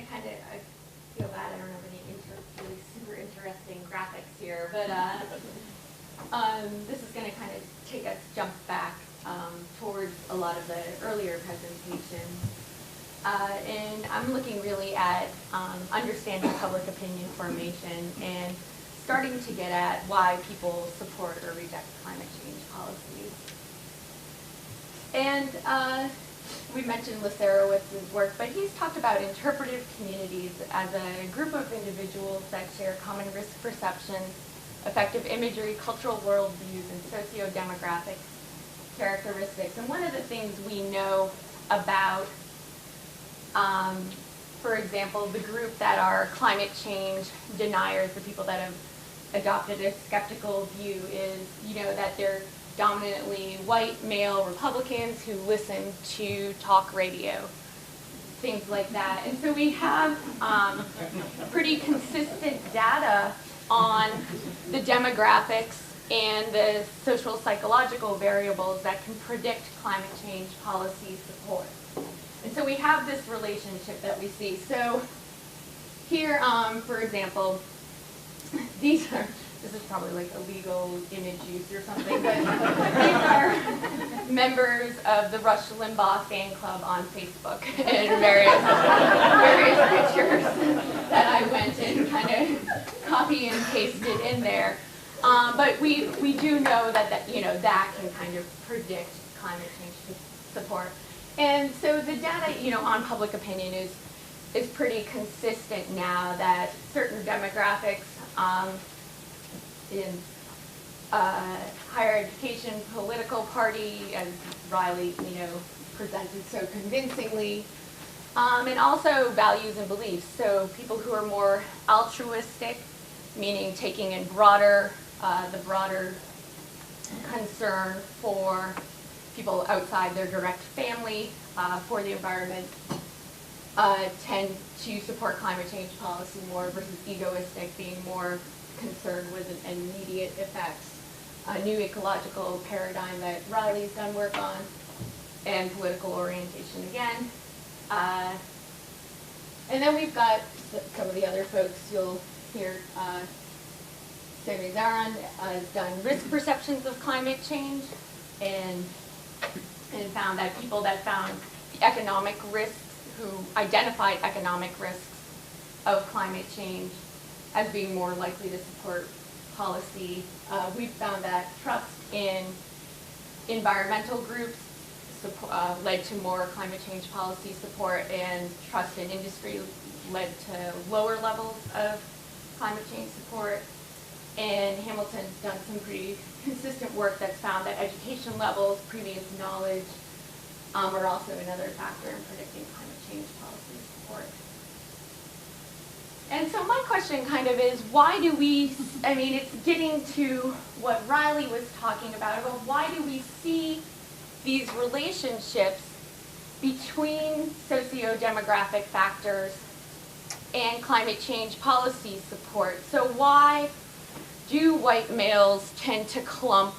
kind of, I feel bad I don't have any really super interesting graphics here, but this is going to kind of take us, jump back towards a lot of the earlier presentations. And I'm looking really at understanding public opinion formation and starting to get at why people support or reject climate change policies. And we mentioned Lazarowitz's work, but he's talked about interpretive communities as a group of individuals that share common risk perceptions, effective imagery, cultural worldviews, and socio-demographic characteristics. And one of the things we know about, for example, the group that are climate change deniers, the people that have adopted a skeptical view, is, that they're dominantly white male Republicans who listen to talk radio, things like that. And so we have pretty consistent data on the demographics and the social psychological variables that can predict climate change policy support. And so we have this relationship that we see. So here, for example, this is probably like illegal image use or something, but these are members of the Rush Limbaugh fan club on Facebook and various pictures that I went and kind of copy and pasted in there. But we do know that that can kind of predict climate change support. And so the data on public opinion is pretty consistent now that certain demographics in higher education, political party, as Riley presented so convincingly, and also values and beliefs. So people who are more altruistic, meaning taking in the broader concern for people outside their direct family, for the environment, tend to support climate change policy more, versus egoistic, being more concerned with an immediate effects. A new ecological paradigm that Riley's done work on, and political orientation again. And then we've got some of the other folks you'll hear. Sammy Zaran has done risk perceptions of climate change, and found that people that found the economic risks, who identified economic risks of climate change as being more likely to support policy. We've found that trust in environmental groups led to more climate change policy support, and trust in industry led to lower levels of climate change support. And Hamilton's done some pretty consistent work that's found that education levels, previous knowledge, are also another factor in predicting climate change policy support. And so my question kind of is, why do we, it's getting to what Riley was talking about why do we see these relationships between socio-demographic factors and climate change policy support? So why do white males tend to clump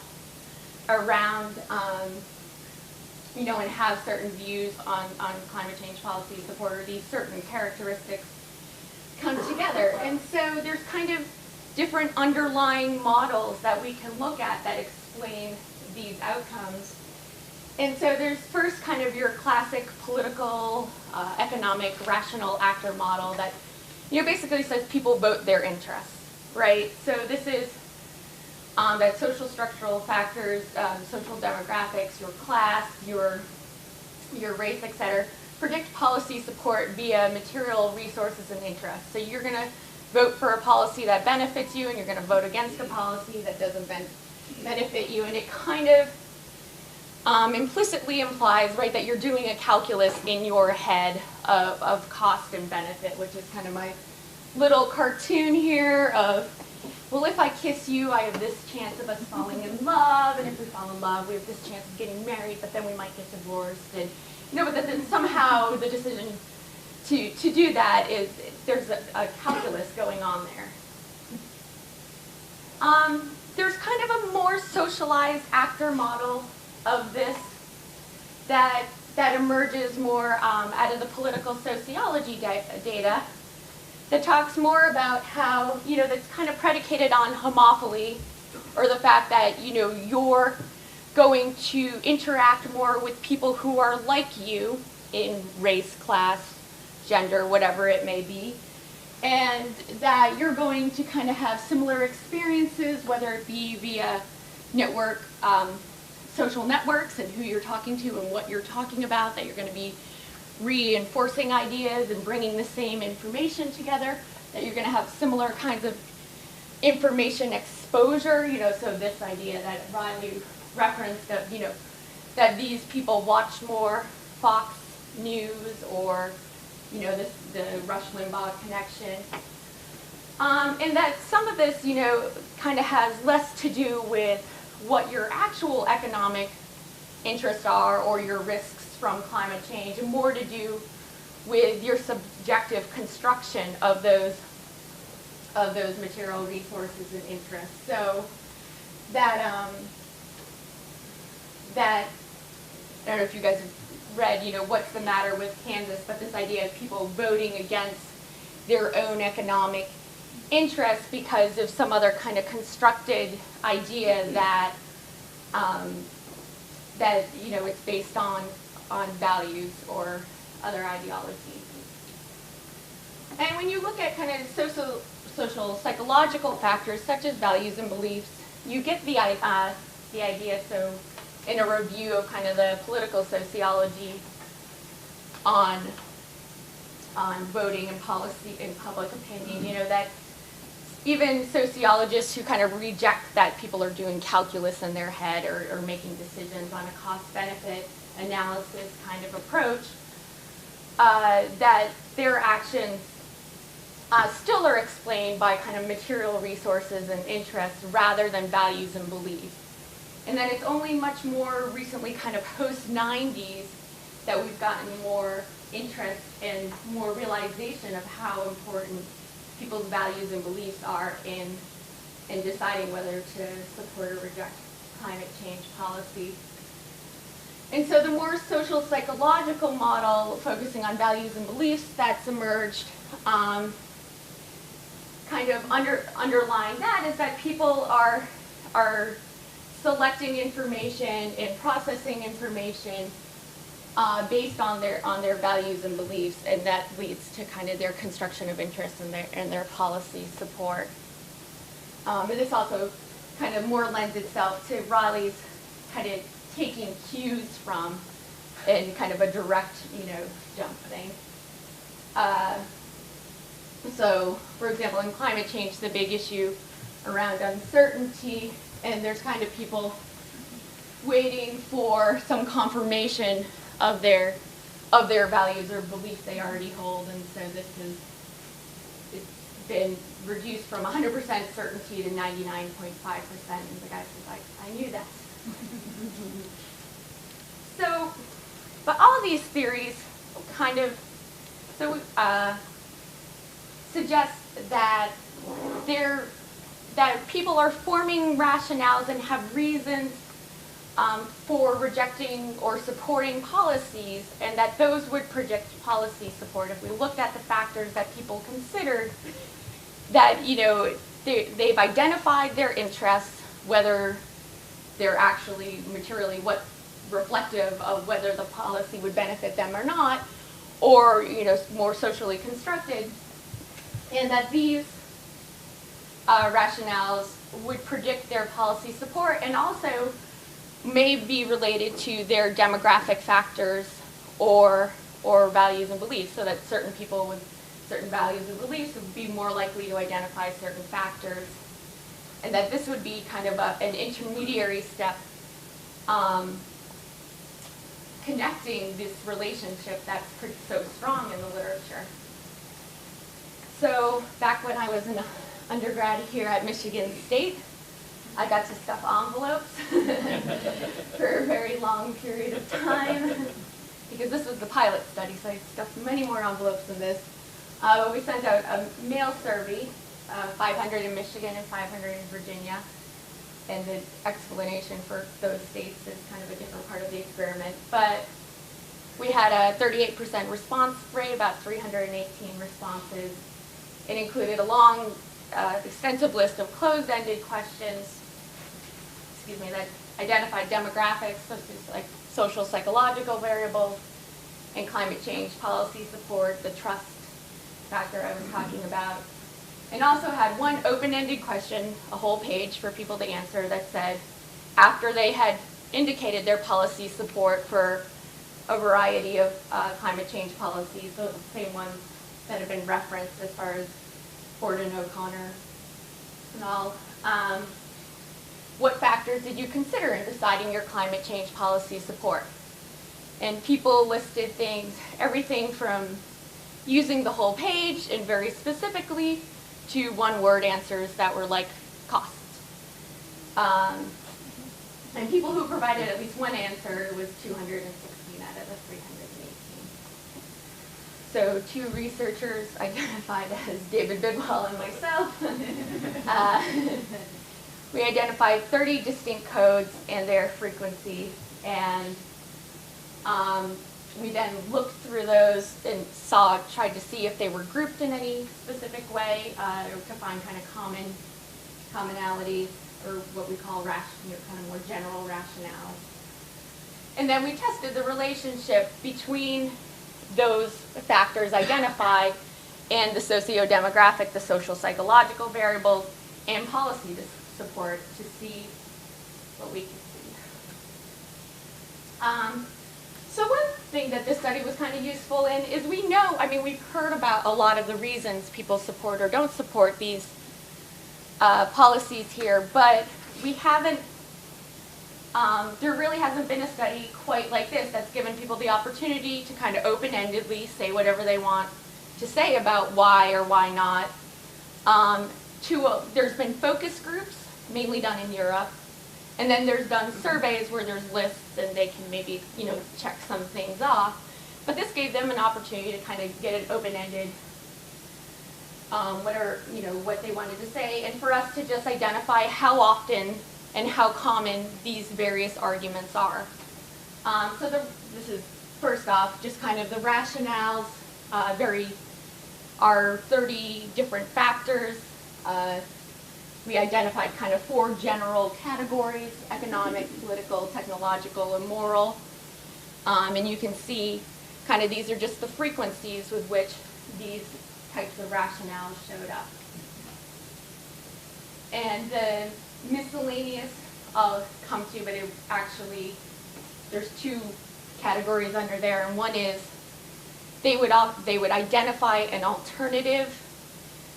around, and have certain views on climate change policy support, or these certain characteristics come together? And so there's kind of different underlying models that we can look at that explain these outcomes. And so there's first kind of your classic political, economic, rational actor model that basically says people vote their interests, right? So this is that social structural factors, social demographics, your class, your race, etc., predict policy support via material resources and interests. So you're going to vote for a policy that benefits you, and you're going to vote against a policy that doesn't benefit you. And it kind of implicitly implies, right, that you're doing a calculus in your head of cost and benefit, which is kind of my little cartoon here of, well, if I kiss you, I have this chance of us falling in love, and if we fall in love, we have this chance of getting married, but then we might get divorced. And but then somehow the decision to do that is, there's a calculus going on there. There's kind of a more socialized actor model of this that that emerges more out of the political sociology data that talks more about how, that's kind of predicated on homophily, or the fact that, you're going to interact more with people who are like you in race, class, gender, whatever it may be, and that you're going to kind of have similar experiences, whether it be via network, social networks and who you're talking to and what you're talking about, that you're going to be reinforcing ideas and bringing the same information together, that you're going to have similar kinds of information exposure, so this idea that Riley referenced of, that these people watch more Fox News or, the Rush Limbaugh connection. And that some of this, kind of has less to do with what your actual economic interests are or your risks from climate change, and more to do with your subjective construction of those material resources and interests. So that I don't know if you guys have read, What's the Matter with Kansas, but this idea of people voting against their own economic interests because of some other kind of constructed idea that it's based on values or other ideologies. And when you look at kind of social psychological factors such as values and beliefs, you get the idea. So in a review of kind of the political sociology on voting and policy and public opinion, that even sociologists who kind of reject that people are doing calculus in their head or making decisions on a cost-benefit analysis kind of approach, that their actions still are explained by kind of material resources and interests rather than values and beliefs. And that it's only much more recently, kind of post-90s, that we've gotten more interest and more realization of how important people's values and beliefs are in deciding whether to support or reject climate change policy. And so the more social psychological model focusing on values and beliefs that's emerged, kind of underlying that is that people are selecting information and processing information based on their values and beliefs, and that leads to kind of their construction of interest and their policy support. But this also kind of more lends itself to Riley's kind of taking cues from in kind of a direct, jump thing. So, for example, in climate change, the big issue around uncertainty, and there's kind of people waiting for some confirmation of their values or beliefs they already hold, and so it's been reduced from 100% certainty to 99.5%, and the guy was like, I knew that. So, but all of these theories kind of suggest that people are forming rationales and have reasons for rejecting or supporting policies, and that those would predict policy support. If we looked at the factors that people considered, that they've identified their interests, whether they're actually materially reflective of whether the policy would benefit them or not, or more socially constructed, and that these rationales would predict their policy support, and also may be related to their demographic factors or values and beliefs, so that certain people with certain values and beliefs would be more likely to identify certain factors, and that this would be kind of an intermediary step connecting this relationship that's so strong in the literature. So back when I was an undergrad here at Michigan State, I got to stuff envelopes for a very long period of time, because this was the pilot study, so I stuffed many more envelopes than this. But we sent out a mail survey, 500 in Michigan and 500 in Virginia, and the explanation for those states is kind of a different part of the experiment. But We had a 38% response rate, about 318 responses. It included a long, extensive list of closed-ended questions, that identified demographics, such as like social psychological variables, and climate change policy support, the trust factor I was talking about. And also had one open-ended question, a whole page for people to answer, that said, after they had indicated their policy support for a variety of climate change policies, those same ones that have been referenced as far as Ford and O'Connor and all. What factors did you consider in deciding your climate change policy support? And people listed things, everything from using the whole page and very specifically to one-word answers that were like cost. And people who provided at least one answer, it was 216 out of the 318. So 2 researchers identified as David Bidwell and myself. We identified 30 distinct codes and their frequency, and we then looked through those and tried to see if they were grouped in any specific way, to find kind of commonalities, or what we call kind of more general rationale. And then we tested the relationship between those factors identified and the socio-demographic, the social psychological variables, and policy support to see what we can see. So one thing that this study was kind of useful in is we've heard about a lot of the reasons people support or don't support these policies here, but we haven't, there really hasn't been a study quite like this that's given people the opportunity to kind of open-endedly say whatever they want to say about why or why not. There's been focus groups, mainly done in Europe, and then there's done surveys where there's lists and they can maybe, check some things off. But this gave them an opportunity to kind of get an open-ended, what they wanted to say, and for us to just identify how often and how common these various arguments are. This is, first off, just kind of the rationales, are 30 different factors. We identified kind of 4 general categories: economic, political, technological, and moral. And you can see kind of these are just the frequencies with which these types of rationales showed up. And the miscellaneous I'll come to, but there's 2 categories under there, and one is they would identify an alternative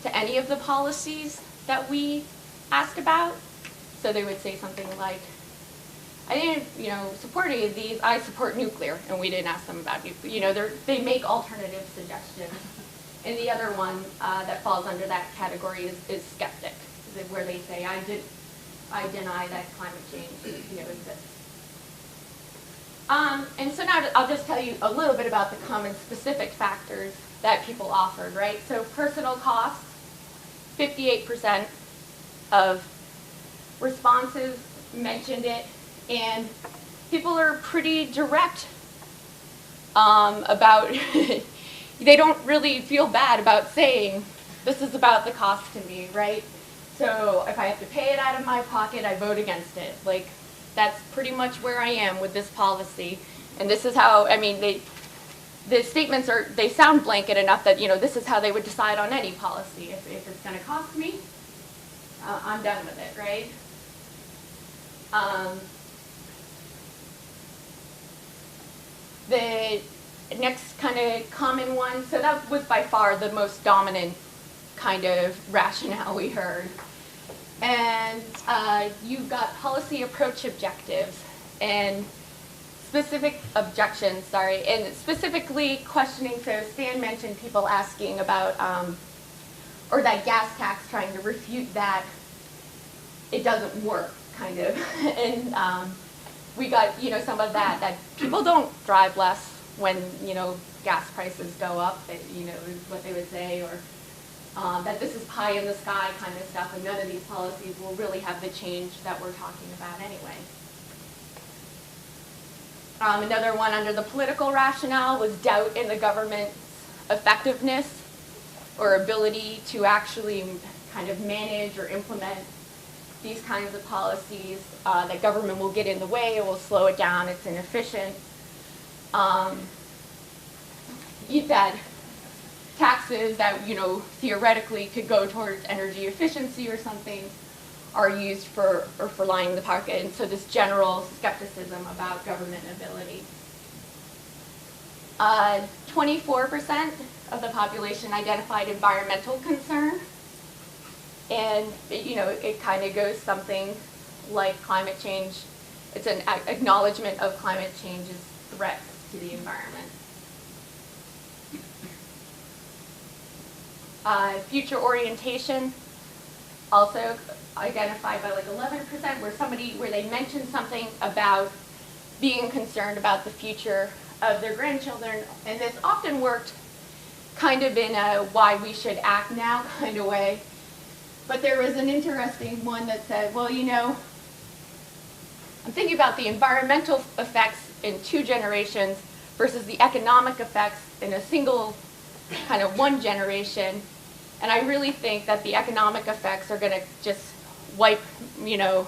to any of the policies that we asked about. So they would say something like, I didn't, support any of these, I support nuclear, and we didn't ask them about nuclear. They make alternative suggestions. And the other one that falls under that category is skeptic, where they say, I deny that climate change exists. And so now I'll just tell you a little bit about the common specific factors that people offered, right? So personal cost, 58% of responses mentioned it, and people are pretty direct about they don't really feel bad about saying, this is about the cost to me, right? So if I have to pay it out of my pocket, I vote against it. Like, that's pretty much where I am with this policy. And this is how, the statements they sound blanket enough that, this is how they would decide on any policy. If it's going to cost me, I'm done with it, right? The next kind of common one, so that was by far the most dominant kind of rationale we heard. And you've got policy approach objectives and specific objections, and specifically questioning, so Stan mentioned people asking about, or that gas tax, trying to refute that it doesn't work, kind of. And we got, some of that people don't drive less when, gas prices go up, is what they would say, or that this is pie in the sky kind of stuff, and none of these policies will really have the change that we're talking about anyway. Another one under the political rationale was doubt in the government's effectiveness or ability to actually kind of manage or implement these kinds of policies. That government will get in the way, it will slow it down, it's inefficient. That taxes that, you know, theoretically could go towards energy efficiency or something are used for lining the pocket, and so this general skepticism about government ability. 24% of the population identified environmental concern, and you know, it kind of goes something like climate change. It's an acknowledgement of climate change's threats to the environment. Future orientation, also identified by like 11%, where they mention something about being concerned about the future of their grandchildren, and this often worked kind of in a why we should act now kind of way. But there was an interesting one that said, well, you know, I'm thinking about the environmental effects in 2 generations versus the economic effects in a single kind of 1 generation. And I really think that the economic effects are going to just wipe, you know,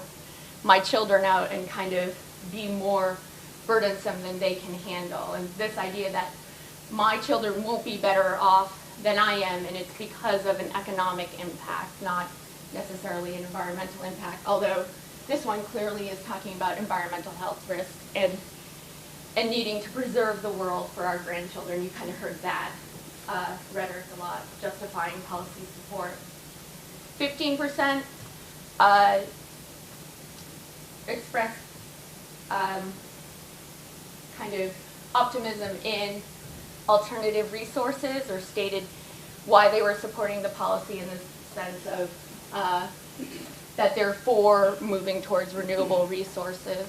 my children out and kind of be more burdensome than they can handle. And this idea that my children won't be better off than I am, and it's because of an economic impact, not necessarily an environmental impact, although this one clearly is talking about environmental health risks and needing to preserve the world for our grandchildren. You kind of heard that rhetoric a lot, justifying policy support. 15% expressed kind of optimism in alternative resources, or stated why they were supporting the policy in the sense of that they're for moving towards renewable resources.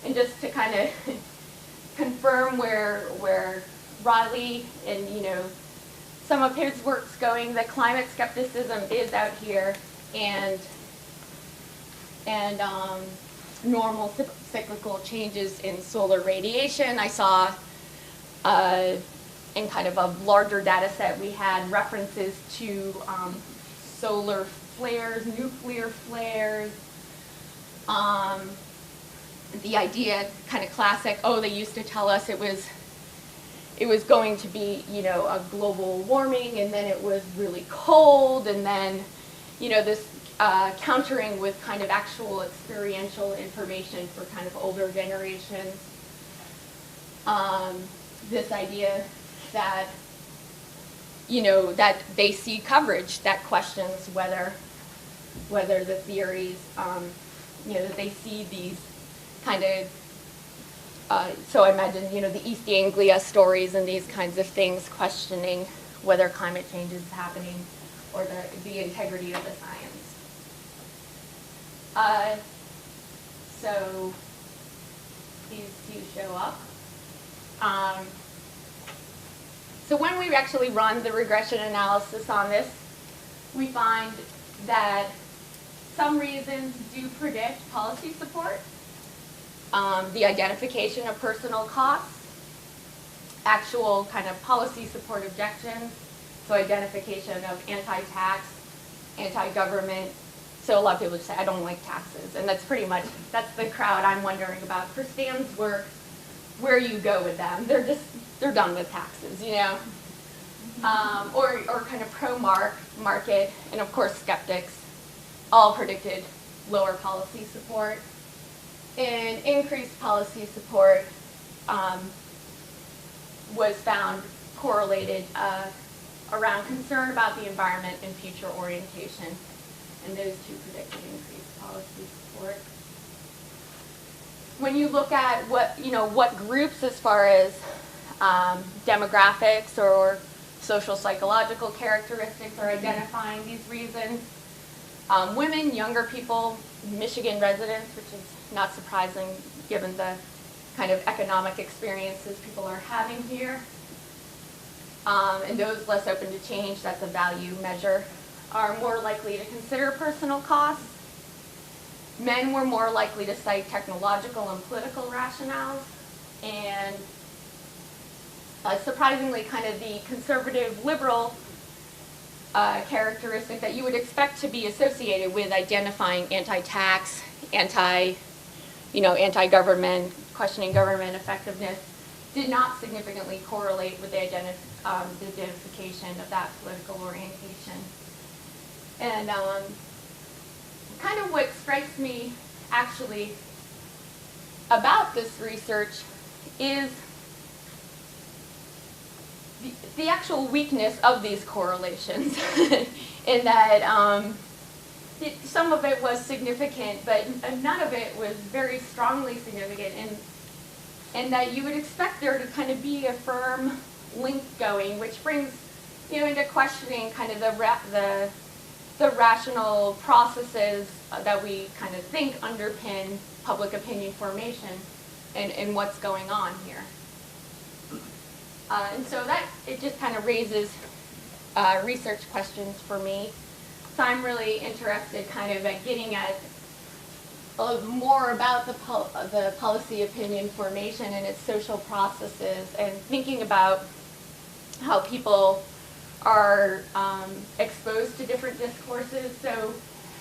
And just to kind of confirm where Riley and, you know, some of his work's going, the climate skepticism is out here, and normal cyclical changes in solar radiation. I saw in kind of a larger data set we had references to solar flares, nuclear flares, the idea, kind of classic, oh, they used to tell us it was going to be, you know, a global warming, and then it was really cold, and then, you know, this countering with kind of actual experiential information for kind of older generations. This idea that, you know, that they see coverage that questions whether the theories, you know, that they see these kind of, so I imagine, you know, the East Anglia stories and these kinds of things questioning whether climate change is happening or the integrity of the science. So these two show up. So when we actually run the regression analysis on this, we find that some reasons do predict policy support. The identification of personal costs, actual kind of policy support objections, so identification of anti-tax, anti-government. So a lot of people just say, I don't like taxes, and that's pretty much, that's the crowd I'm wondering about. For Stan's work, where you go with them, they're done with taxes, you know? Or kind of pro-market, and of course skeptics, all predicted lower policy support. And increased policy support was found correlated around concern about the environment and future orientation. And those two predicted increased policy support. When you look at what groups as far as demographics or social psychological characteristics are identifying these reasons, women, younger people, Michigan residents, which is not surprising given the kind of economic experiences people are having here, and those less open to change, that's a value measure, are more likely to consider personal costs. men were more likely to cite technological and political rationales, and surprisingly, kind of the conservative liberal characteristic that you would expect to be associated with identifying anti-tax, anti-government, questioning government effectiveness, did not significantly correlate with the identification of that political orientation. And kind of what strikes me actually about this research is the actual weakness of these correlations in that some of it was significant, but none of it was very strongly significant, and that you would expect there to kind of be a firm link going, which brings into questioning kind of the rational processes that we kind of think underpin public opinion formation and what's going on here. And so it just kind of raises research questions for me. So I'm really interested kind of at getting at more about the policy opinion formation and its social processes, and thinking about how people are exposed to different discourses. So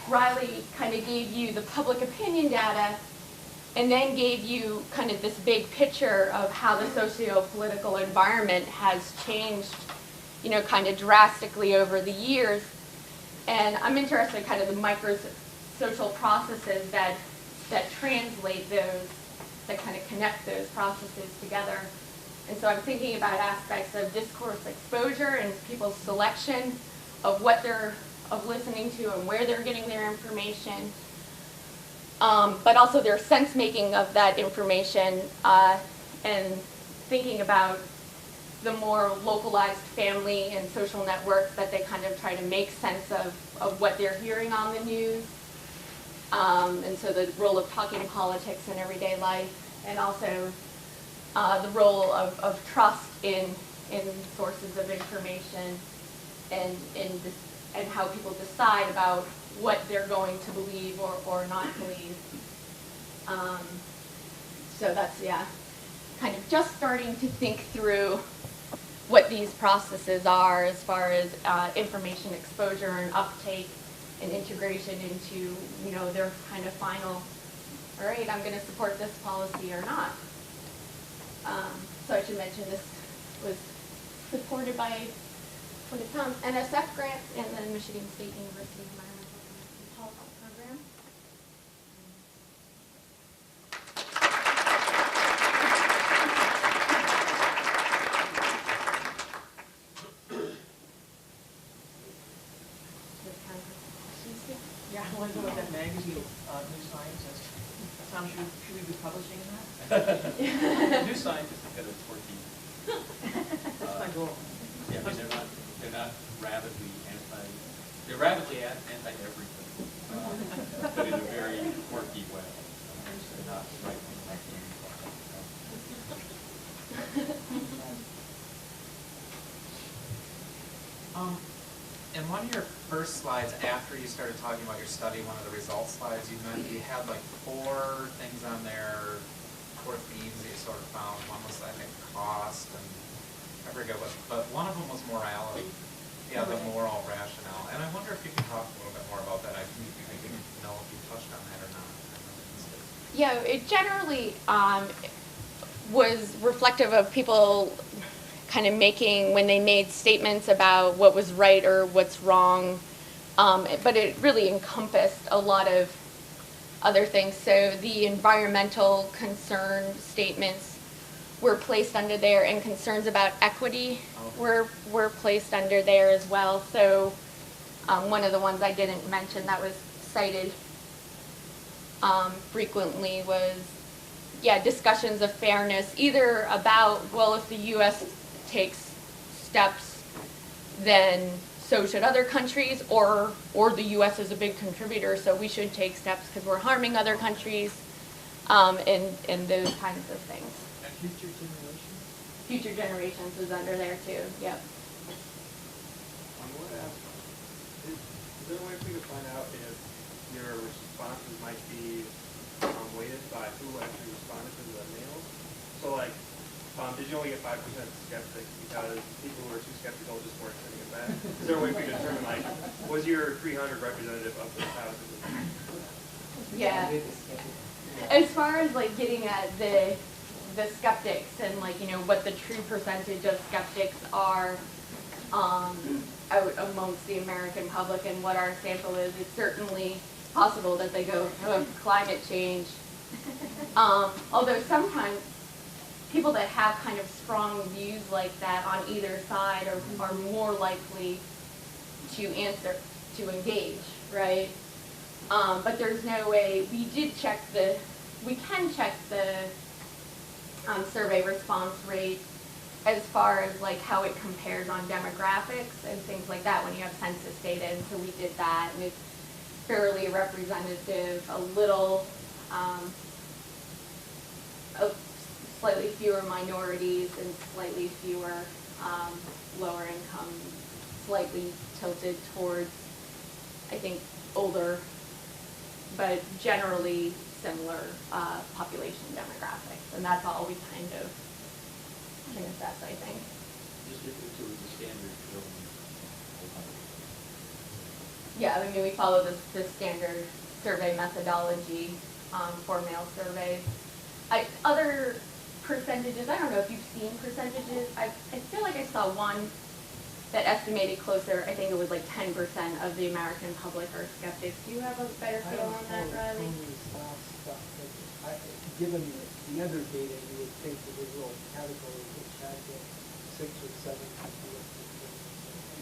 Riley kind of gave you the public opinion data, and then gave you kind of this big picture of how the socio-political environment has changed, kind of drastically over the years. And I'm interested in kind of the micro-social processes that translate those, that kind of connect those processes together. And so I'm thinking about aspects of discourse exposure and people's selection of what they're listening to and where they're getting their information. But also their sense-making of that information, and thinking about the more localized family and social networks that they kind of try to make sense of what they're hearing on the news. And so the role of talking politics in everyday life, and also the role of trust in sources of information, and how people decide about what they're going to believe or not believe. So that's, kind of just starting to think through what these processes are as far as information exposure and uptake and integration into, their kind of final, all right, I'm going to support this policy or not. So I should mention this was supported by the NSF grant and the Michigan State University Environmental Health Program. Yeah, I want to know what that magazine, New Scientist. Tom, should we be publishing that? New Scientist is kind of quirky. That's my goal. Yeah, but they're not rabidly they're rabidly anti-everything, but in a very quirky way. They're not right-wing like in one of your first slides, after you started talking about your study, one of the results slides, you had like 4 things on there, 4 themes that you sort of found. One was, I think, cost, and I forget what, but one of them was morality. Yeah, the moral rationale. And I wonder if you can talk a little bit more about that. I didn't know if you touched on that or not. Yeah, it generally was reflective of people kind of making, when they made statements about what was right or what's wrong, but it really encompassed a lot of other things. So the environmental concern statements were placed under there, and concerns about equity were placed under there as well. So one of the ones I didn't mention that was cited frequently was, discussions of fairness, either about, well, if the U.S. takes steps, then so should other countries, or the U.S. is a big contributor, so we should take steps because we're harming other countries, and those kinds of things. And future generations? Future generations is under there too, yep. On what aspect? Is there a way for you to find out if your responses might be weighted by who actually responded to the mails. So like, did you only get 5% skeptics because people who were too skeptical just weren't sending it back? Is there a way for you to determine, like, was your 300 representative of the 1,000? Yeah. As far as like getting at the skeptics and like, you know, what the true percentage of skeptics are out amongst the American public and what our sample is, it's certainly possible that they go, oh, climate change. Although sometimes people that have kind of strong views like that on either side are more likely to answer, to engage, right? But there's no way, we can check the survey response rate as far as like how it compares on demographics and things like that when you have census data, and so we did that, and it's fairly representative, a little, slightly fewer minorities and slightly fewer lower income, slightly tilted towards, I think, older, but generally similar population demographics, and that's all we kind of can assess, I think. Just if it was the standard film. Yeah, I mean, we follow the standard survey methodology for mail surveys. Other percentages, I don't know if you've seen percentages. I feel like I saw one that estimated closer, I think it was like 10% of the American public are skeptics. Do you have a better feel on that, Riley? Given the other data, you would think that the little categories which had the 6 or 7 people.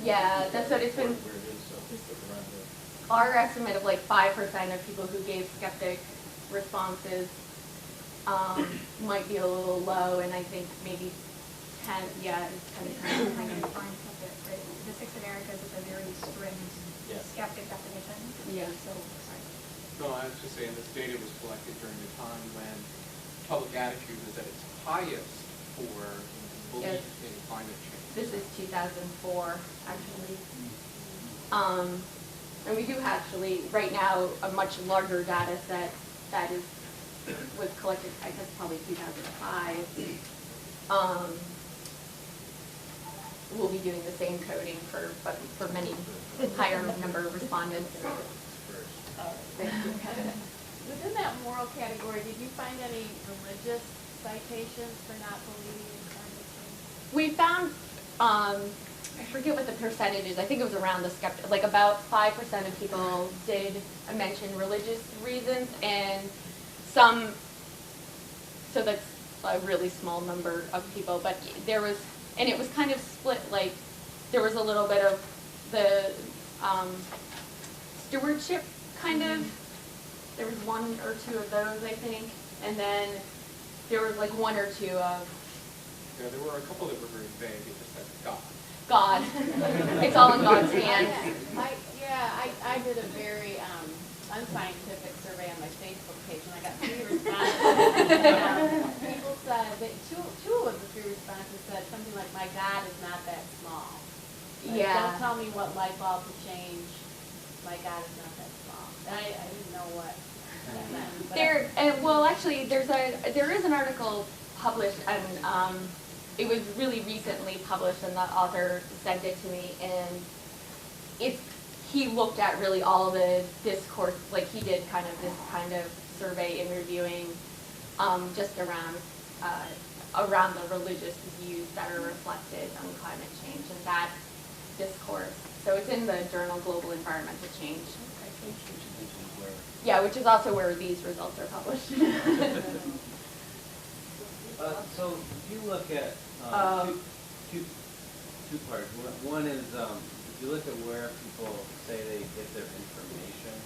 Yeah, that's what it's been. Where it is, so it's around there. Our estimate of like 5% of people who gave skeptic responses might be a little low, and I think maybe 10, yeah, it's kind of The 6 Americas is a very strict skeptic definition. Yeah. So, sorry. No, I was just saying this data was collected during a time when public attitude was at its highest for belief in climate change. This is 2004, actually. And we do actually, right now, a much larger data set that was collected, I guess, probably 2005. We'll be doing the same coding but for many higher number of respondents. Within that moral category, did you find any religious citations for not believing in climate change? We found, I forget what the percentage is, I think it was around the skeptic, like about 5% of people did mention religious reasons, and some, so that's a really small number of people, but there was, and it was kind of split, like there was a little bit of the stewardship kind of, there was 1 or 2 of those, I think, and then there was like 1 or 2 of Yeah, there were a couple that were very vague. It just said God. God. It's all in God's hands. I did a very unscientific survey on my Facebook page, and I got 3 responses. People said that two of the 3 responses said something like, "My God is not that small." Like, Yeah. Don't tell me what light bulb to change. My God is not that small. And I didn't know what that meant. But Well, actually, there is an article published, and it was really recently published, and the author sent it to me, and he looked at really all the discourse, like he did kind of this kind of survey interviewing just around the religious views that are reflected on climate change and that discourse. So it's in the journal Global Environmental Change. Yeah, which is also where these results are published. So if you look at two parts. One is if you look at where people say they get their information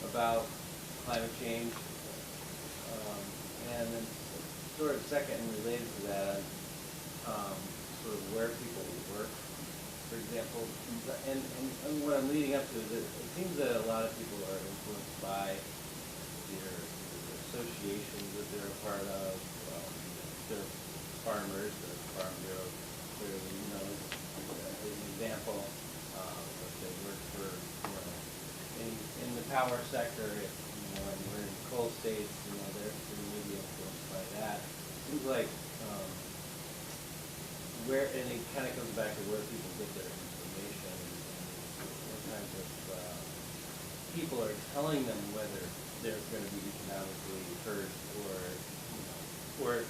about climate change, and then sort of second and related to that, sort of where people work, for example. And what I'm leading up to is that it seems that a lot of people are influenced by their associations that they're a part of. They're farmers, the Farm Bureau clearly knows as an example, if they work for in the power sector, when we're in coal states, they're maybe influenced by that. Seems like and it kind of comes back to where people get their information and what kinds of people are telling them whether they're going to be economically hurt or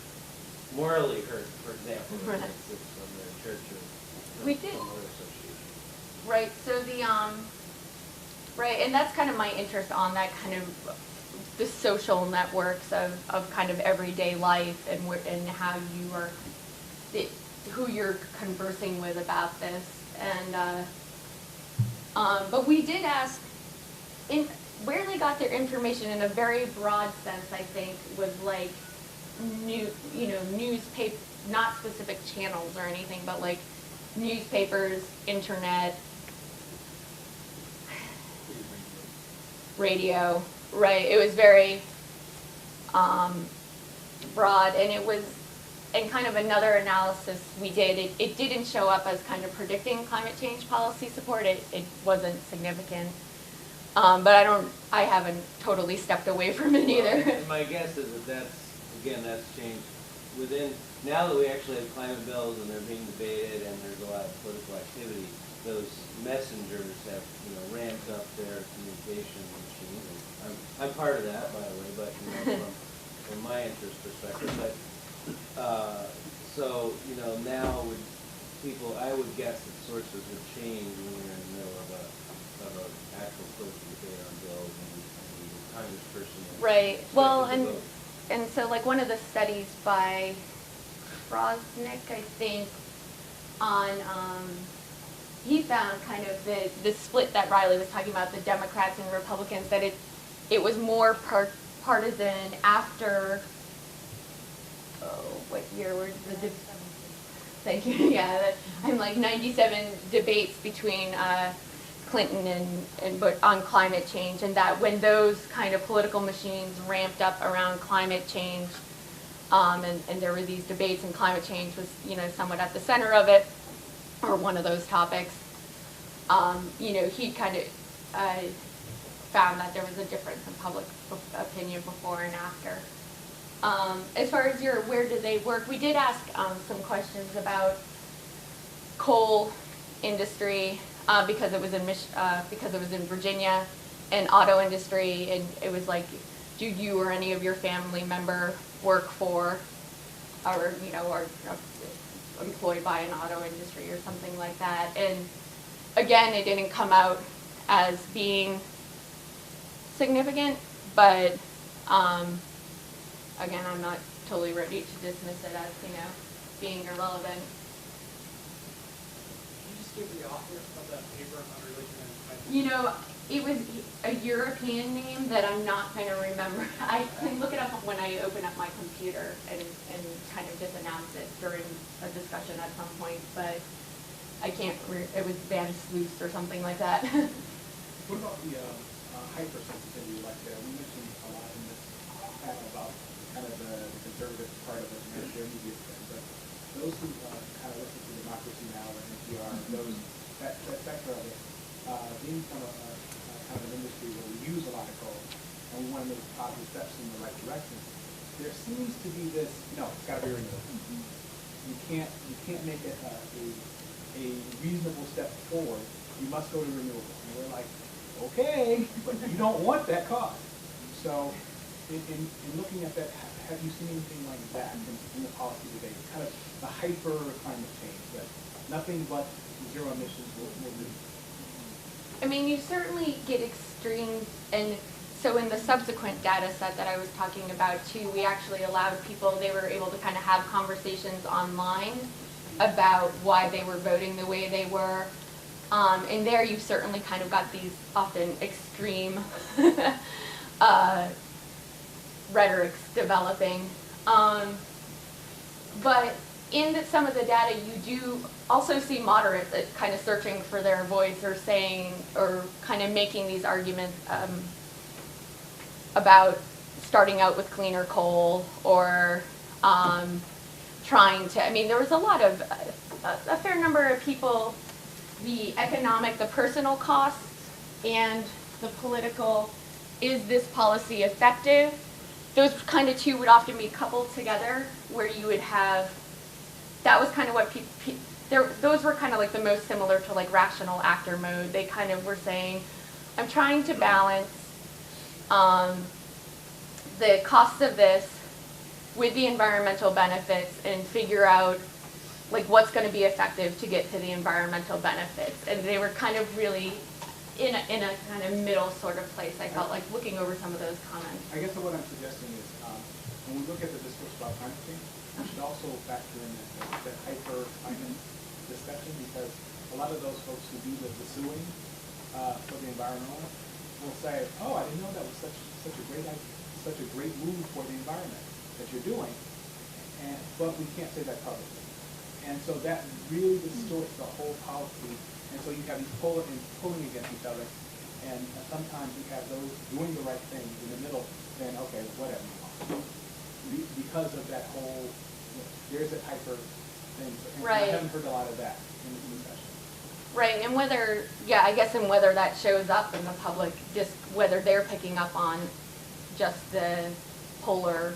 morally hurt, for example, Right. if it's from their church or We did. some other association. Right, so right, and that's kind of my interest on that kind of the social networks of kind of everyday life and how you are, who you're conversing with about this. And, but we did ask, where they got their information in a very broad sense, I think, was like newspaper, not specific channels or anything, but like newspapers, internet, radio, right? It was very broad, and kind of another analysis we did, it didn't show up as kind of predicting climate change policy support. It wasn't significant. But I haven't totally stepped away from it either. And my guess is that's changed now that we actually have climate bills and they're being debated and there's a lot of political activity, those messengers have, ramped up their communication machine. And I'm part of that, by the way, but, from my interest perspective. But, so, now I would guess that sources would change when we're in the middle of an actual political debate on bills and the congressperson. Right. Well, and so like one of the studies by Frosnick, I think, on he found kind of the split that Riley was talking about, the Democrats and Republicans, that it was more partisan after, what year were the thank you, yeah, I'm like 97 debates between Clinton and Bush on climate change, and that when those kind of political machines ramped up around climate change, and there were these debates, and climate change was, somewhat at the center of it, or one of those topics, he kind of found that there was a difference in public opinion before and after. As far as where do they work, we did ask some questions about coal industry, because it was in Virginia, and auto industry, and it was like, do you or any of your family member work for, or are employed by an auto industry or something like that? And again, it didn't come out as being significant, but again, I'm not totally ready to dismiss it as being irrelevant. Give the author of that paper on religion and It was a European name that I'm not going to remember. I can look it up when I open up my computer and kind of just announce it during a discussion at some point, but I can't, it was Van Sluis or something like that. What about the hypersensitivity? Like we mentioned a lot in this panel about kind of the conservative part of it and their media thing, but those who kind of listen to Democracy Now! And NPR, that sector of it, being from a kind of an industry where we use a lot of coal and we want to make positive steps in the right direction, there seems to be this, it's got to be renewable. You can't make it a reasonable step forward. You must go to renewable. And we're like, okay, but you don't want that cost. So in looking at that, have you seen anything like that in the policy debate? Kind of the hyper climate change, that nothing but zero emissions will do. I mean, you certainly get extremes, and so in the subsequent data set that I was talking about too, we actually allowed people, they were able to kind of have conversations online about why they were voting the way they were. And there you certainly kind of got these often extreme rhetorics developing. But in some of the data, you do also see moderates kind of searching for their voice, or saying, or kind of making these arguments about starting out with cleaner coal, or trying to, I mean, there was a lot of, a fair number of people, the personal costs and the political, is this policy effective? Those kind of two would often be coupled together, where you would have, that was kind of what those were kind of like the most similar to like rational actor mode. They kind of were saying, I'm trying to balance the cost of this with the environmental benefits and figure out like what's going to be effective to get to the environmental benefits. And they were kind of really in a kind of middle sort of place, I felt like, looking over some of those comments. I guess what I'm suggesting is, when we look at the discourse about climate change, we should also factor in that hyper-climate discussion, because a lot of those folks who do the suing for the environmental will say, oh, I didn't know that was such a great move for the environment that you're doing, but we can't say that publicly. And so that really distorts the whole policy. And so you have these pulling against each other, and sometimes you have those doing the right thing in the middle saying, okay, whatever, because of that whole, there's a hyper thing. And right. I haven't heard a lot of that in the session. Right, and whether, yeah, I guess, and whether that shows up in the public, just whether they're picking up on just the polar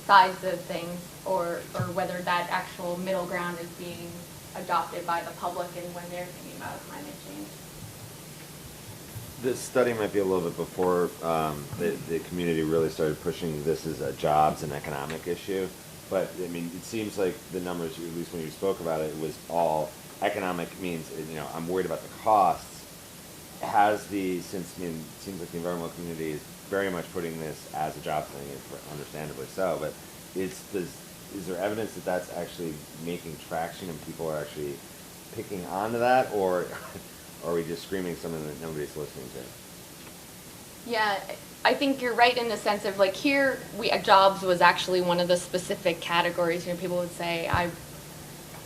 sides of things, or whether that actual middle ground is being adopted by the public and when they're thinking about climate change. This study might be a little bit before the community really started pushing this as a jobs and economic issue. But I mean, it seems like the numbers, at least when you spoke about it, was all economic means, you know, I'm worried about the costs. Since I mean, it seems like the environmental community is very much putting this as a job thing, understandably so, but is there evidence that that's actually making traction and people are actually picking onto that, or are we just screaming something that nobody's listening to? Yeah, I think you're right in the sense of like here, jobs was actually one of the specific categories. You know, people would say,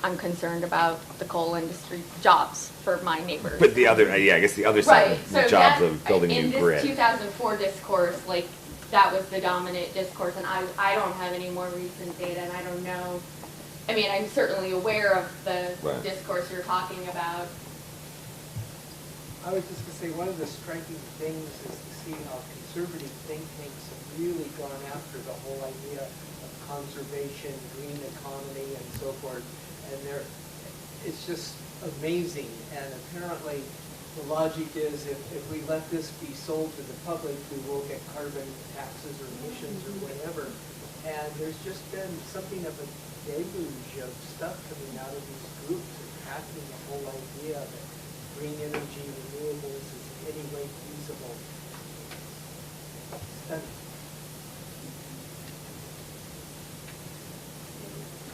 I'm concerned about the coal industry jobs for my neighbors. But the other, yeah, I guess the other side right. of the jobs of building a new grid. In this 2004 discourse, like that was the dominant discourse, and I don't have any more recent data, and I don't know. I mean, I'm certainly aware of the discourse you're talking about. I was just going to say, one of the striking things is to see how conservative think tanks have really gone after the whole idea of conservation, green economy, and so forth. And it's just amazing. And apparently, the logic is if we let this be sold to the public, we will get carbon taxes or emissions or whatever. And there's just been something of a deluge of stuff coming out of these groups attacking the whole idea that green energy, renewables is in any way feasible.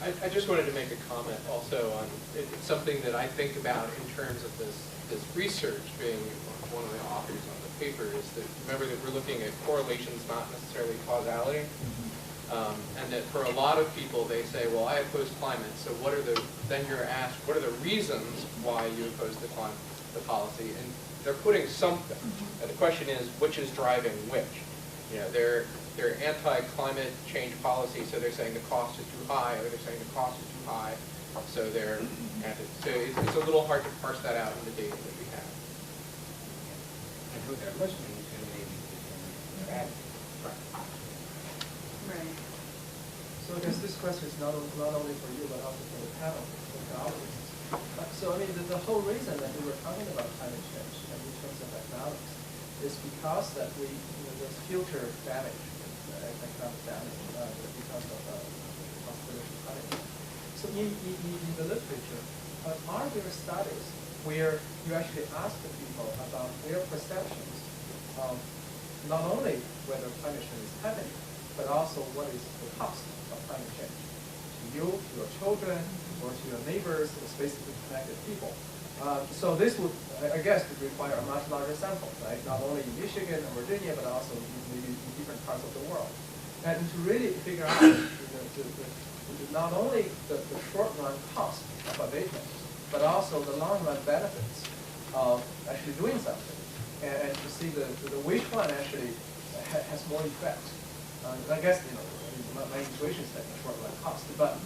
I just wanted to make a comment also on it's something that I think about in terms of this research, being one of the authors on the paper, is that remember that we're looking at correlations, not necessarily causality. And that for a lot of people, they say, well, I oppose climate, so then you're asked, what are the reasons why you oppose the policy? And they're putting something. And the question is, which is driving which? You know, they're anti-climate change policy, so they're saying the cost is too high, or they're saying the cost is too high, so they're anti. So it's a little hard to parse that out in the data that we have. And who they're listening to maybe determine their attitude. Right. So I guess this question is not only for you, but also for the panel, for the audience. So I mean, the whole reason that we were talking about climate change and in terms of economics is because that there's future damage, economic damage, because of the possibility of climate change. So in the literature, are there studies where you actually ask the people about their perceptions of not only whether climate change is happening, but also what is the cost of climate change to you, to your children, or to your neighbors, or basically connected people. So this would, I guess, would require a much larger sample, right? Not only in Michigan and Virginia, but also maybe in different parts of the world. And to really figure out not only the short-run cost of abatement, but also the long-run benefits of actually doing something, and to see which one actually has more effect. I guess my intuition is that the short-run cost, but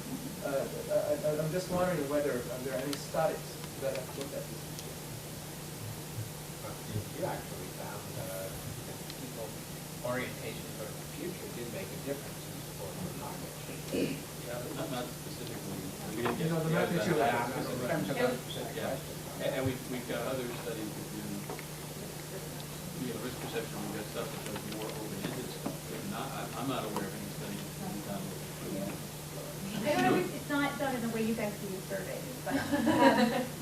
I'm just wondering whether there are any studies that have looked at this issue. You actually found that orientation toward the future did make a difference in support of climate change. Yeah, but not specifically. We didn't You know, the get magnitude that of specific. In terms of those specific Yeah, questions. and we've got other studies that do, risk perception. We've got stuff that does more open-ended stuff. I'm not aware of any study that's been done with. I don't know if it's not done in the way you guys do your surveys, but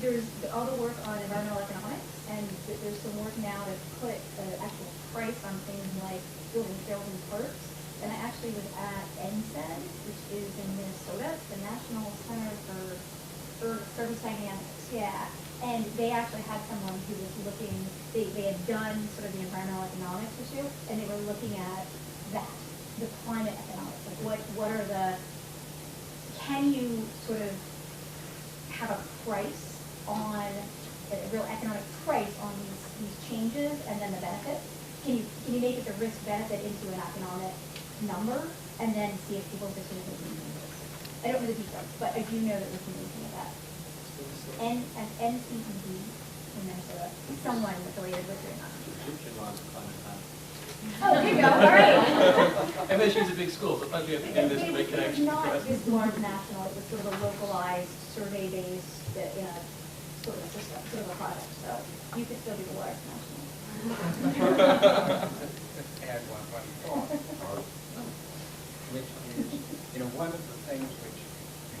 there's all the work on environmental economics, and there's some work now to put an actual price on things like building trails and parks. And I actually was at NSED, which is in Minnesota. It's the National Center for Service Dynamics. Yeah. And they actually had someone who was looking, they had done sort of the environmental economics issue, and they were looking at that, the climate economics. Like what are the, can you sort of have a price on, a real economic price on these changes and then the benefits? Can you make it the risk benefit into an economic number and then see if people's decision making changes? I don't know the details, but I do know that we're looking at that. NCED in Minnesota, someone affiliated with doing that. Egyptian laws of climate time. Oh, there you go, all right. MSU's a big school, so sometimes we have to do this to make connections. It's not this large national, it was sort of a localized, survey-based, sort of a system, sort of a project, so you could still do the large national. Add one thought, which is, one of the things which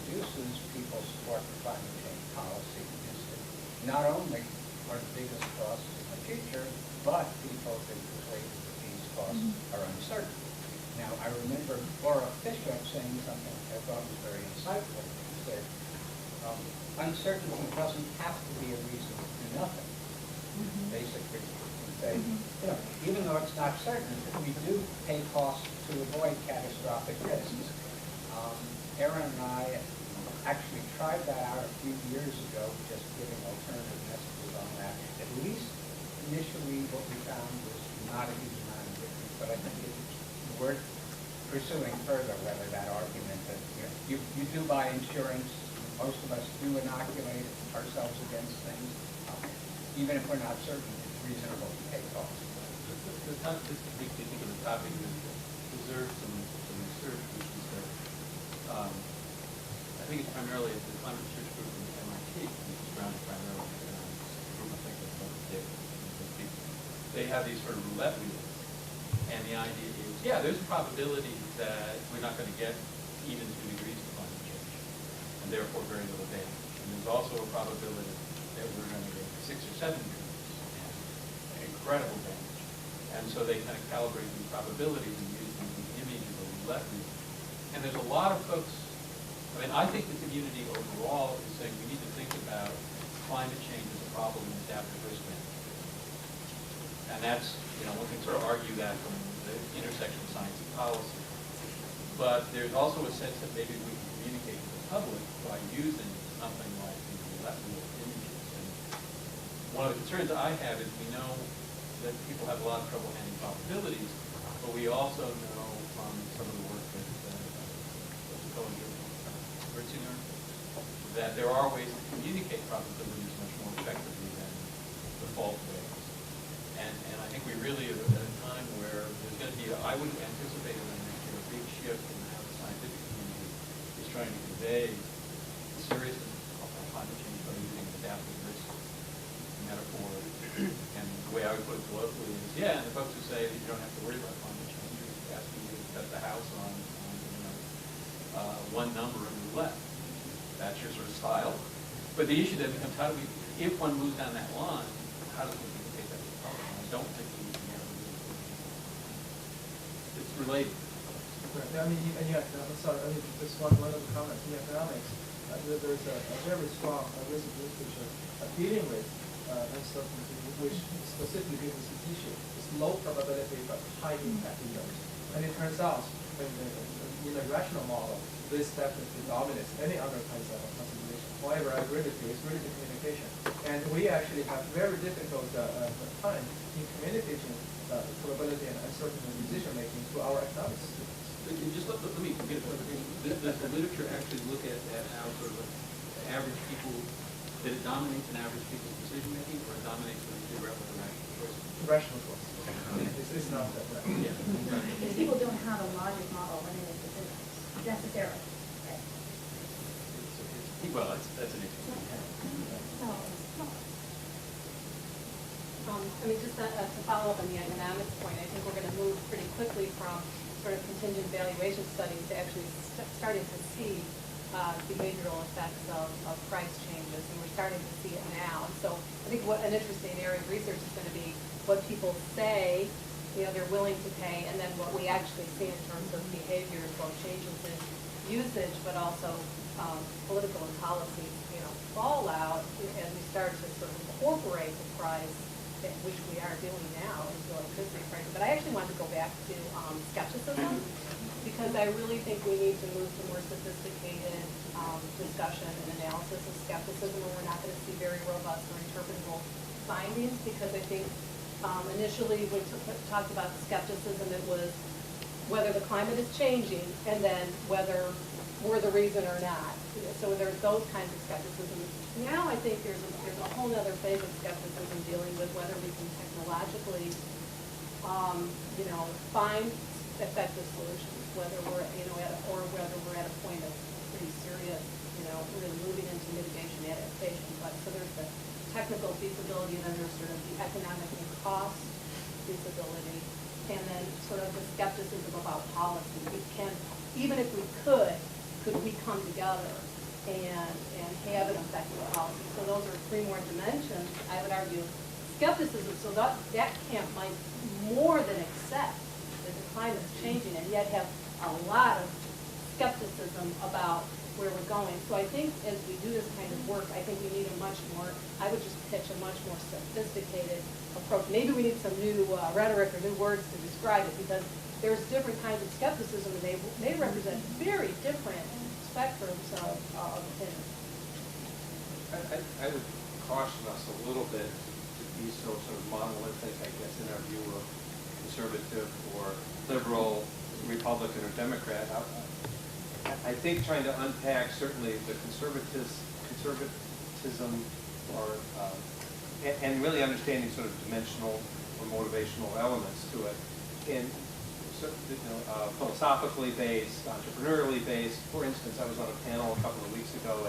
reduces people's support for climate change policy is that not only are the biggest costs in the future, but people have been persuaded that these costs are uncertain. Now, I remember Laura Fisher saying something I thought was very insightful. She said, uncertainty doesn't have to be a reason to do nothing. Basically, say, even though it's not certain, we do pay costs to avoid catastrophic risks. Aaron and I actually tried that out a few years ago, just giving alternative messages on that. At least initially what we found was not a huge amount of difference, but I think it's worth pursuing further whether that argument that you do buy insurance, most of us do inoculate ourselves against things, even if we're not certain it's reasonable to pay costs. This makes me think of a topic that deserves some research, which is that I think it's primarily the climate research group in MIT, which is grounded primarily in economics. I think that's what they do. They have these sort of roulette wheels, and the idea is, there's a probability that we're not going to get even 2 degrees of climate change, and therefore very little damage. And there's also a probability that we're going to get 6 or 7 degrees and incredible damage. And so they kind of calibrate these probabilities and use them in the image of a roulette wheel. And there's a lot of folks, I think the community overall is saying we need to think about climate change as a problem in adaptive risk management. And that's, one can sort of argue that from the intersection of science and policy. But there's also a sense that maybe we can communicate to the public by using something like these roulette wheel images. And one of the concerns I have is we know that people have a lot of trouble handling probabilities, but we also know from some of the work that that there are ways to communicate probabilities much more effectively than default ways. And I think we really are at a time where there's going to be, I would anticipate in the next year, a big shift in how the scientific community is trying to convey the seriousness of climate change by using adaptive risk metaphor. And the way I would put it globally is, and the folks who say that you don't have to worry about climate change are asking you to bet the house on one number in roulette. That's your sort of style. But the issue then becomes, how do we, if one moves down that line, how does one communicate that to the public? I don't think we can ever do it. It's related. Just one of the comments in economics, there's a very strong risk literature dealing with uncertainty, which specifically gives this issue. It's low probability but high impact events. And it turns out, in a rational model, this definitely dominates any other kinds of consideration. However, I agree with you, it's really the communication. And we actually have very difficult time in communicating probability and uncertainty decision-making to our economics students. Just let me get one thing. Does the literature actually look at how sort of average people that it dominates an average people's decision making, or it dominates when they figure out what the rational choice is. Rational choice. It's not that right. Yeah. Because people don't have a logic model when they make decisions, necessarily. Right? Well, that's an issue. I mean, just to follow up on the economics point, I think we're going to move pretty quickly from sort of contingent valuation studies to actually starting to see behavioral effects of price changes, and we're starting to see it now. And so I think what an interesting area of research is going to be what people say, they're willing to pay, and then what we actually see in terms of behaviors, both changes in usage, but also political and policy, fallout as we start to sort of incorporate the price, which we are doing now, into electricity pricing. But I actually wanted to go back to skepticism, because I really think we need to move to more sophisticated discussion and analysis of skepticism, and we're not going to see very robust or interpretable findings, because I think initially we talked about the skepticism, it was whether the climate is changing, and then whether we're the reason or not. So there's those kinds of skepticism. Now I think there's a whole other phase of skepticism dealing with whether we can technologically, find effective solutions, whether we're, whether we're at a point of pretty serious, really moving into mitigation adaptation. But so there's the technical feasibility, and then there's sort of the economic and cost feasibility, and then sort of the skepticism about policy. We can, even if we could we come together and have an effective policy? So those are three more dimensions. I would argue skepticism, so that camp might more than accept that the climate is changing, and yet have a lot of skepticism about where we're going. So I think as we do this kind of work, I think we need a much more, I would just pitch a much more sophisticated approach. Maybe we need some new rhetoric or new words to describe it, because there's different kinds of skepticism, and they represent very different spectrums of opinion. I would caution us a little bit to be so sort of monolithic, I guess, in our view of conservative or liberal, Republican or Democrat. I think trying to unpack certainly the conservatism or and really understanding sort of dimensional or motivational elements to it, in philosophically based, entrepreneurially based. For instance, I was on a panel a couple of weeks ago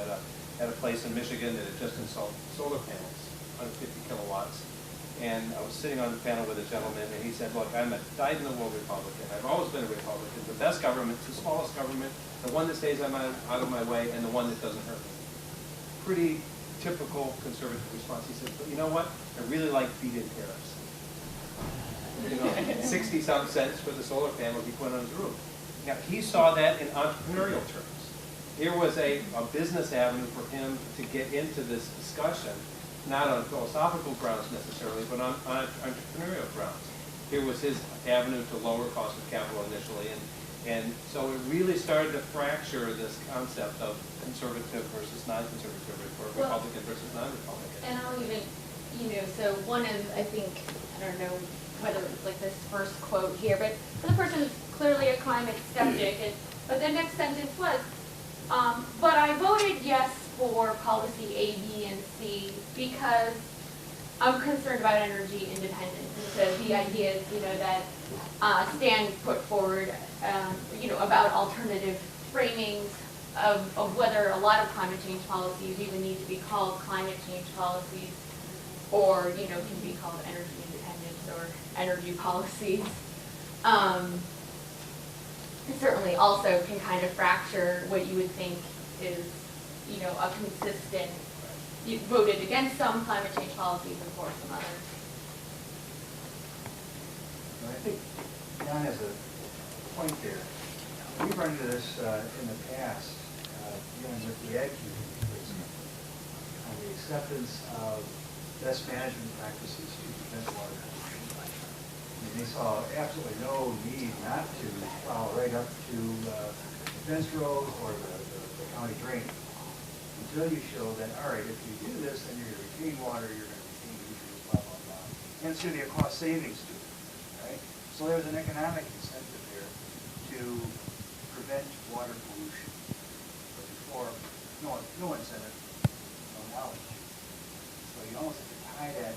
at a place in Michigan that had just installed solar panels, 150 kilowatts. And I was sitting on the panel with a gentleman, and he said, look, I'm a dyed-in-the-wool Republican. I've always been a Republican. The best government, the smallest government, the one that stays out of my way, and the one that doesn't hurt me. Pretty typical conservative response. He said, but you know what? I really like feed-in tariffs. 60-some cents for the solar panel he put on his roof. Now, he saw that in entrepreneurial terms. Here was a business avenue for him to get into this discussion, not on philosophical grounds necessarily, but on entrepreneurial grounds. Here was his avenue to lower cost of capital initially, and so it really started to fracture this concept of conservative versus non-conservative, or Republican versus non-Republican. And I'll even, so one of, I think, I don't know whether it was like this first quote here, but the person is clearly a climate skeptic, but the next sentence was, but I voted yes for policy A, B, and C because I'm concerned about energy independence. And so the idea is, that Stan put forward, about alternative framings of whether a lot of climate change policies even need to be called climate change policies, or, can be called energy independence or energy policies. It certainly also can kind of fracture what you would think is, a consistent, you voted against some climate change policies and for some others. I think John has a point there. We've run into this in the past, dealing with the ag community, on the acceptance of best management practices to prevent water pollution. They saw absolutely no need not to follow right up to the fence rows or the county drain, until you show that, all right, if you do this, then you're going to retain water, you're going to retain nutrients, blah, blah, blah. And it's going to be a cost savings to it, right? So there's an economic incentive there to prevent water pollution. But before, no incentive on knowledge. So you almost have to tie that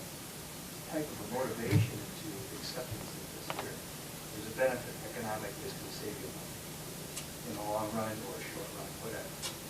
type of a motivation to acceptance of this here. There's a benefit, economic is going to save you money in the long run or short run, whatever.